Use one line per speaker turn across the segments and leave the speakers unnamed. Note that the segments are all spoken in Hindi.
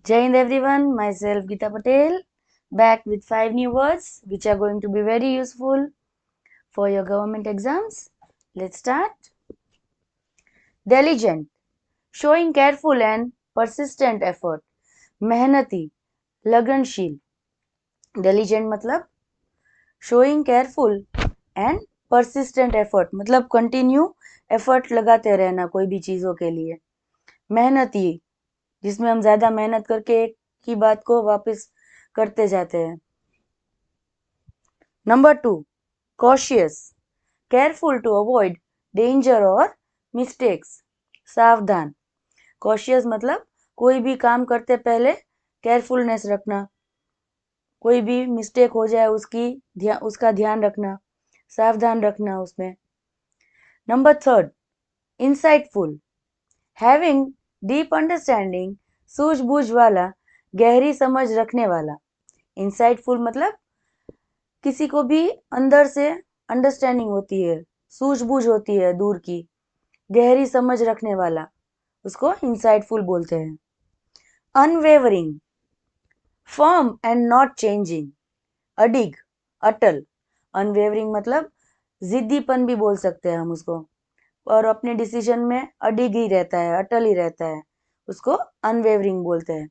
Jai Hind everyone, myself Geeta Patel, back with 5 new words which are going to be very useful for your government exams. Let's start. Diligent, showing careful and persistent effort. मेहनती, लगनशील. Diligent मतलब showing careful and persistent effort मतलब continue effort लगाते रहना कोई भी चीज़ों के लिए. मेहनती, जिसमें हम ज़्यादा मेहनत करके एक ही बात को वापस करते जाते हैं. Number 2, cautious, careful to avoid danger or mistakes. सावधान. Cautious मतलब कोई भी काम करते पहले केयरफुलनेस रखना, कोई भी मिस्टेक हो जाए उसका ध्यान रखना, सावधान रखना उसमें. Number 3, insightful, having deep understanding, सूझबूझ वाला, गहरी समझ रखने वाला. Insightful मतलब किसी को भी अंदर से अंडरस्टैंडिंग होती है, सूझबूझ होती है दूर की, गहरी समझ रखने वाला, उसको इंसाइटफुल बोलते हैं. Unwavering, firm and not changing. अडिग, अटल. अनवेवरिंग मतलब जिद्दीपन भी बोल सकते हैं हम उसको, और अपने डिसीजन में अडिग ही रहता है, अटल ही रहता है, उसको अनवेवरिंग बोलते हैं.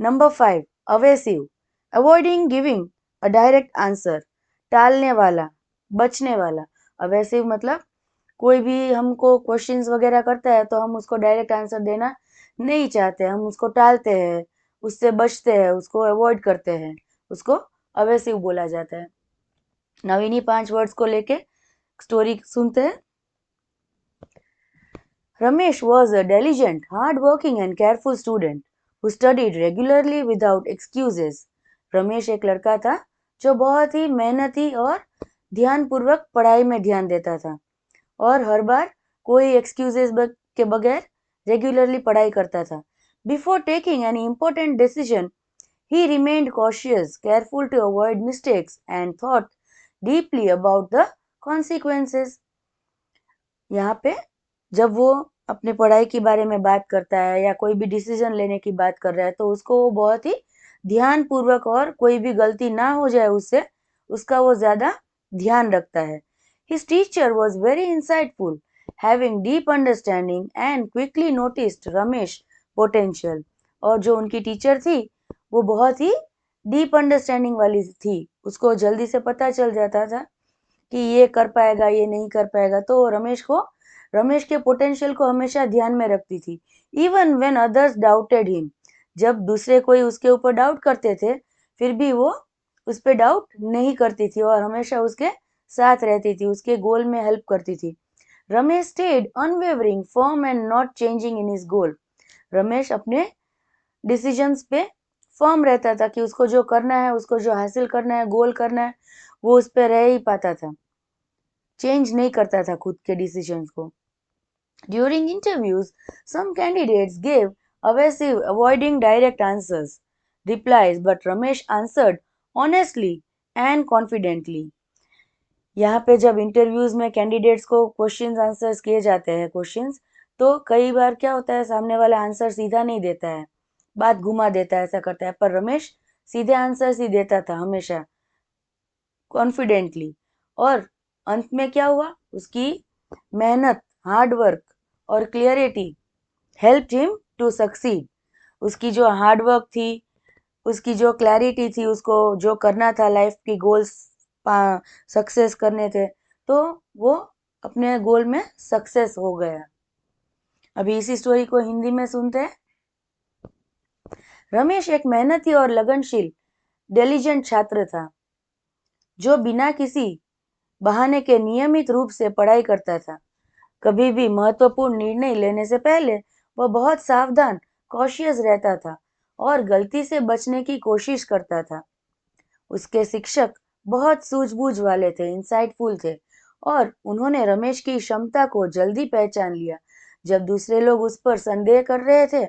Number 5, evasive, avoiding giving a direct answer. टालने वाला, बचने वाला. अवेसिव मतलब कोई भी हमको क्वेश्चंस वगैरह करता है तो हम उसको डायरेक्ट आंसर देना नहीं चाहते, हम उसको टालते हैं, उससे बचते हैं, उसको अवॉइड करते हैं, उसको अवेसिव बोला जाता है. नाउ इन्हीं 5 वर्ड्स को लेके स्टोरी सुनते हैं. Ramesh was a diligent, hard-working and careful student who studied regularly without excuses. Ramesh एक लड़का था जो बहुत ही मेहनती और ध्यानपूर्वक पढ़ाई में ध्यान देता था और हर बार कोई एक्सक्यूजेस के बगैर रेगुलरली पढ़ाई करता था. Before taking any important decision, he remained cautious, careful to avoid mistakes and thought deeply about the consequences. यहाँ पे जब वो अपने पढ़ाई के बारे में बात करता है या कोई भी डिसीजन लेने की बात कर रहा है तो उसको वो बहुत ही ध्यानपूर्वक और कोई भी गलती ना हो जाए उससे उसका वो ज़्यादा ध्यान रखता है. His teacher was very insightful, having deep understanding and quickly noticed Ramesh potential. और जो उनकी टीचर थी वो बहुत ही डीप अंडरस्टैंडिंग वाली थी, उसको जल्दी से पता चल जाता था कि ये कर पाएगा, ये नहीं कर पाएगा, तो रमेश के पोटेंशियल को हमेशा ध्यान में रखती थी. Even when others doubted him, जब दूसरे कोई उसके ऊपर डाउट करते थे फिर भी वो उस पर डाउट नहीं करती थी और हमेशा उसके साथ रहती थी, उसके गोल में हेल्प करती थी. Ramesh stayed unwavering, firm and not changing in his goal. Ramesh अपने डिसीजंस पे फर्म रहता था कि उसको जो करना है, उसको जो हासिल करना है, गोल करना है, वो उस पर रह ही पाता था, चेंज नहीं करता था खुद के डिसीजंस को. During interviews, some candidates gave evasive, avoiding direct replies, but Ramesh answered honestly and confidently. यहाँ पे जब इंटरव्यूज में कैंडिडेट्स को क्वेश्चंस आंसर्स किए जाते हैं क्वेश्चंस, तो कई बार क्या होता है सामने वाला आंसर सीधा नहीं देता है, बात घुमा देता है, ऐसा करता है, पर रमेश सीधे आंसर्स ही देता था हमेशा कॉन्फिडेंटली. और अंत में क्या हुआ, उसकी मेहनत, हार्ड वर्क और clarity help him to succeed. उसकी जो हार्ड वर्क थी, उसकी जो क्लैरिटी थी, उसको जो करना था, लाइफ की गोल्स सक्सेस करने थे, तो वो अपने गोल में सक्सेस हो गया. अभी इसी स्टोरी को हिंदी में सुनते हैं. रमेश एक मेहनती और लगनशील डिलीजेंट छात्र था जो बिना किसी बहाने के नियमित रूप से पढ़ाई करता था. कभी भी महत्वपूर्ण निर्णय लेने से पहले वह बहुत सावधान, कॉशियस रहता था और गलती से बचने की कोशिश करता था. उसके शिक्षक बहुत सूझबूझ वाले थे, इंसाइटफुल थे, और उन्होंने रमेश की क्षमता को जल्दी पहचान लिया. जब दूसरे लोग उस पर संदेह कर रहे थे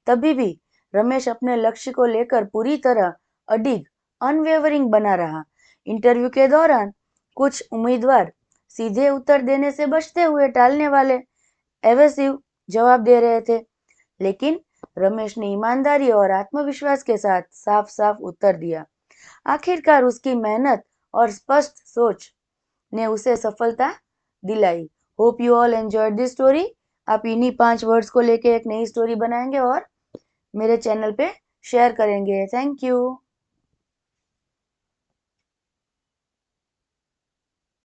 तभी भी रमेश अपने लक्ष्य को लेकर पूरी तरह अडिग, अनवेवरिंग बना रहा. इंटरव्यू के दौरान कुछ उम्मीदवार सीधे उत्तर देने से बचते हुए टालने वाले, एवेसिव जवाब दे रहे थे, लेकिन रमेश ने ईमानदारी और आत्मविश्वास के साथ साफ साफ उत्तर दिया। आखिरकार उसकी मेहनत और स्पष्ट सोच ने उसे सफलता दिलाई। Hope you all enjoyed this story. आप इन्हीं 5 वर्ड्स को लेके एक नई स्टोरी बनाएंगे और मेरे चैनल पे शेयर करेंगे। Thank you.